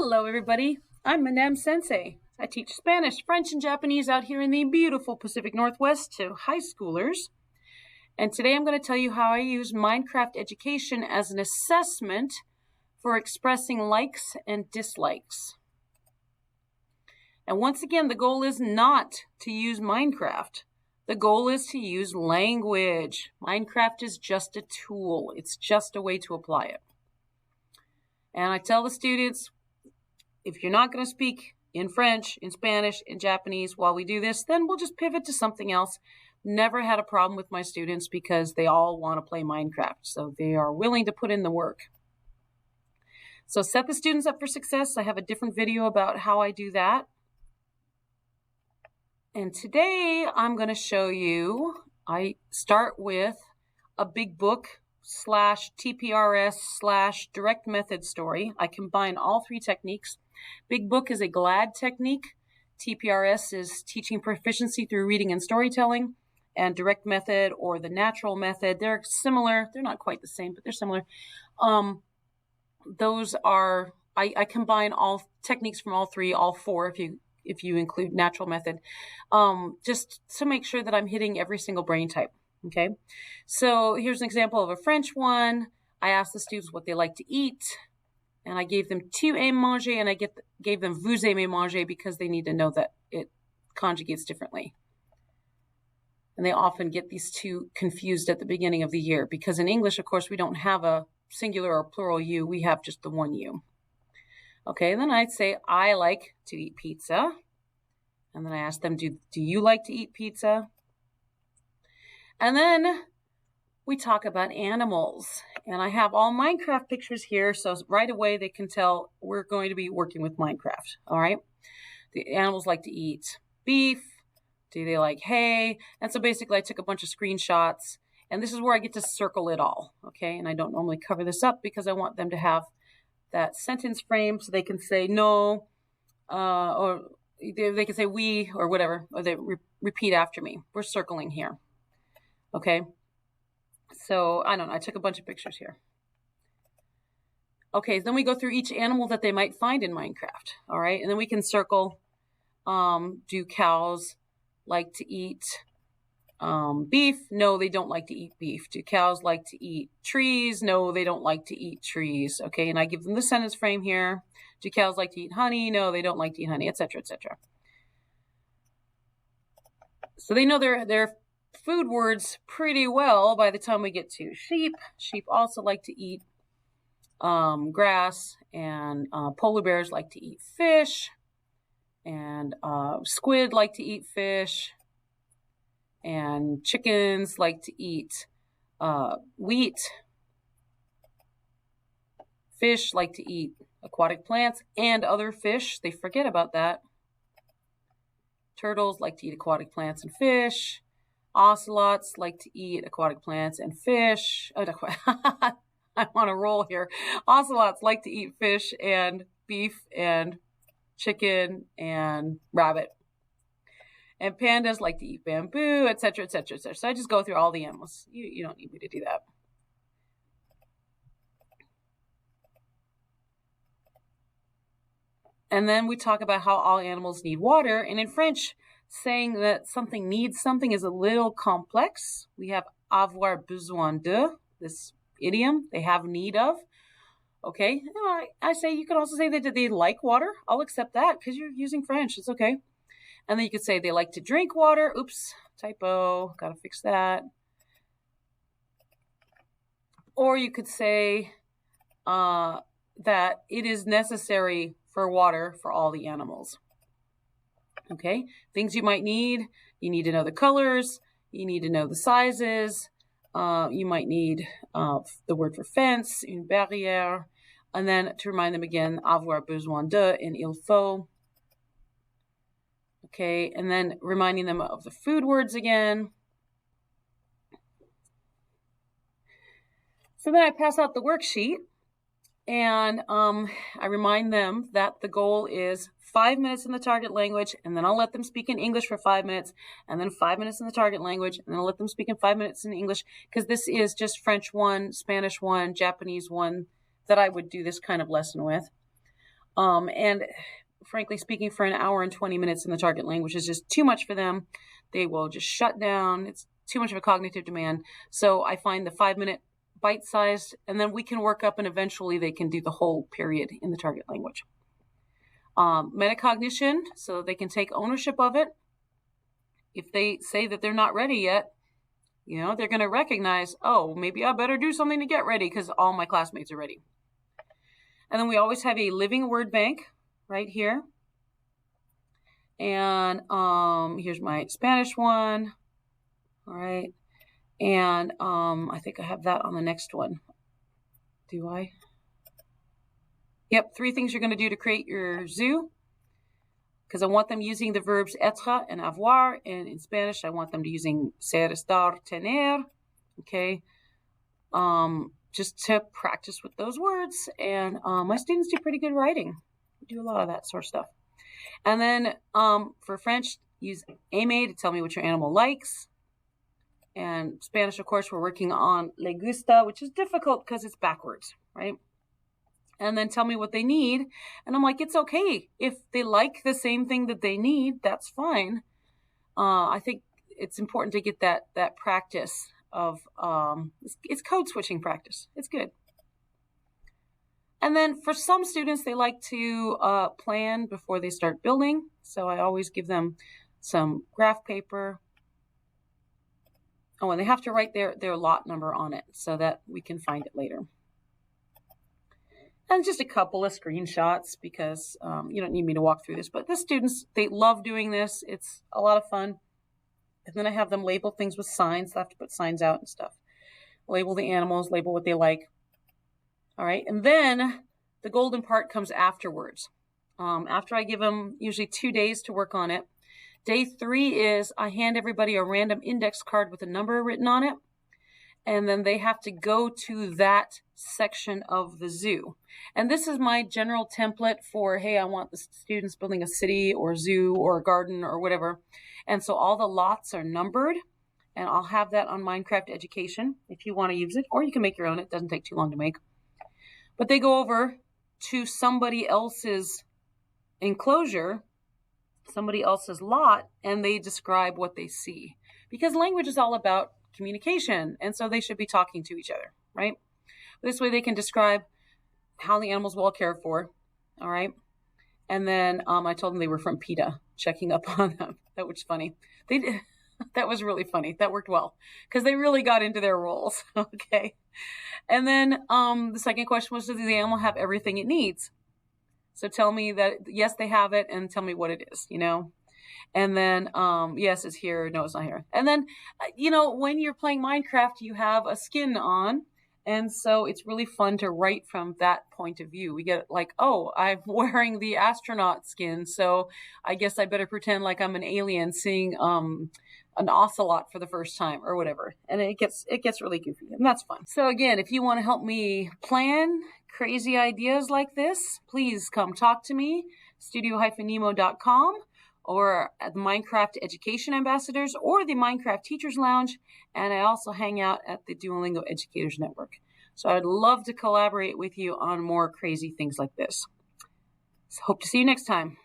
Hello, everybody. I'm Madame Sensei. I teach Spanish, French, and Japanese out here in the beautiful Pacific Northwest to high schoolers. And today I'm going to tell you how I use Minecraft education as an assessment for expressing likes and dislikes. And once again, the goal is not to use Minecraft. The goal is to use language. Minecraft is just a tool. It's just a way to apply it. And I tell the students, if you're not going to speak in French, in Spanish, in Japanese while we do this, then we'll just pivot to something else. Never had a problem with my students because they all want to play Minecraft. So they are willing to put in the work. So set the students up for success. I have a different video about how I do that. And today I'm going to show you, I start with a big book / TPRS / direct method story. I combine all three techniques. Big book is a GLAD technique. TPRS is teaching proficiency through reading and storytelling. And direct method or the natural method, they're similar. They're not quite the same, but they're similar. Those are, I combine all techniques from all three, all four if you include natural method, just to make sure that I'm hitting every single brain type. Okay, so here's an example of a French one. I asked the students what they like to eat, and I gave them tu aimes manger, and I gave them vous aimez manger because they need to know that it conjugates differently. And they often get these two confused at the beginning of the year because in English, of course, we don't have a singular or plural you. We have just the one you. Okay, and then I'd say, I like to eat pizza. And then I ask them, do you like to eat pizza? And then we talk about animals. And I have all Minecraft pictures here, so right away they can tell we're going to be working with Minecraft, all right? The animals like to eat beef. Do they like hay? And so basically I took a bunch of screenshots, and this is where I get to circle it all, okay? And I don't normally cover this up because I want them to have that sentence frame so they can say no, or they can say we or whatever, or they repeat after me. We're circling here. Okay, so I don't know. I took a bunch of pictures here. Okay, then we go through each animal that they might find in Minecraft. All right, and then we can circle, do cows like to eat beef? No, they don't like to eat beef. Do cows like to eat trees? No, they don't like to eat trees. Okay, and I give them the sentence frame here. Do cows like to eat honey? No, they don't like to eat honey, etc., etc. So they know their food words pretty well by the time we get to sheep. Sheep also like to eat grass, and polar bears like to eat fish, and squid like to eat fish, and chickens like to eat wheat. Fish like to eat aquatic plants and other fish. They forget about that. Turtles like to eat aquatic plants and fish. Ocelots like to eat aquatic plants and fish. Oh, I'm on a roll here. Ocelots like to eat fish and beef and chicken and rabbit. And pandas like to eat bamboo, etc., etc., etc. So I just go through all the animals. You don't need me to do that. And then we talk about how all animals need water. And in French, saying that something needs something is a little complex. We have avoir besoin de, this idiom, they have need of. Okay, I say you could also say that they like water. I'll accept that because you're using French. It's okay. And then you could say they like to drink water. Oops, typo, gotta fix that. Or you could say that it is necessary for water for all the animals. Okay, things you might need. You need to know the colors. You need to know the sizes. You might need the word for fence, une barrière. And then to remind them again, avoir besoin de and il faut. Okay, and then reminding them of the food words again. So then I pass out the worksheet, and I remind them that the goal is 5 minutes in the target language, and then I'll let them speak in English for 5 minutes, and then 5 minutes in the target language, and then I'll let them speak in 5 minutes in English, because this is just French 1, Spanish 1, Japanese 1 that I would do this kind of lesson with. And frankly speaking, for an hour and 20 minutes in the target language is just too much for them. They will just shut down. It's too much of a cognitive demand. So I find the 5-minute bite-sized, and then we can work up and eventually they can do the whole period in the target language. Metacognition, so they can take ownership of it. If they say that they're not ready yet, they're going to recognize, oh, maybe I better do something to get ready because all my classmates are ready. And then we always have a living word bank right here. And here's my Spanish one. All right. And I think I have that on the next one. Do I? Yep, 3 things you're going to do to create your zoo. Because I want them using the verbs être and avoir. And in Spanish, I want them using ser, estar, tener. Okay. Just to practice with those words. And my students do pretty good writing. We do a lot of that sort of stuff. And then for French, use aimer to tell me what your animal likes. And Spanish, of course, we're working on le gusta, which is difficult because it's backwards, right? And then tell me what they need. And I'm like, it's okay. If they like the same thing that they need, that's fine. I think it's important to get that practice of, it's code switching practice. It's good. And then for some students, they like to plan before they start building. So I always give them some graph paper. Oh, and they have to write their lot number on it so that we can find it later. And just a couple of screenshots because you don't need me to walk through this. But the students, they love doing this. It's a lot of fun. And then I have them label things with signs. They have to put signs out and stuff. Label the animals, label what they like. All right, and then the golden part comes afterwards. After I give them usually 2 days to work on it. Day 3 is I hand everybody a random index card with a number written on it. And then they have to go to that section of the zoo. And this is my general template for, hey, I want the students building a city or zoo or a garden or whatever. And so all the lots are numbered. And I'll have that on Minecraft Education if you want to use it. Or you can make your own. It doesn't take too long to make. But they go over to somebody else's enclosure, somebody else's lot, and they describe what they see. Because language is all about communication, and so they should be talking to each other, right? This way they can describe how the animal's well cared for, all right? And then I told them they were from PETA, checking up on them. That was funny. That was really funny. That worked well because they really got into their roles, okay? And then the second question was, does the animal have everything it needs? So tell me that, yes, they have it, and tell me what it is, And then, yes, it's here. No, it's not here. And then, when you're playing Minecraft, you have a skin on. And so it's really fun to write from that point of view. We get like, oh, I'm wearing the astronaut skin, so I guess I better pretend like I'm an alien seeing an ocelot for the first time or whatever. And it gets really goofy, and that's fun. So again, if you want to help me plan crazy ideas like this, please come talk to me, studio-nemo.com, or at the Minecraft Education Ambassadors or the Minecraft Teachers Lounge. And I also hang out at the Duolingo Educators Network. So I'd love to collaborate with you on more crazy things like this. So hope to see you next time.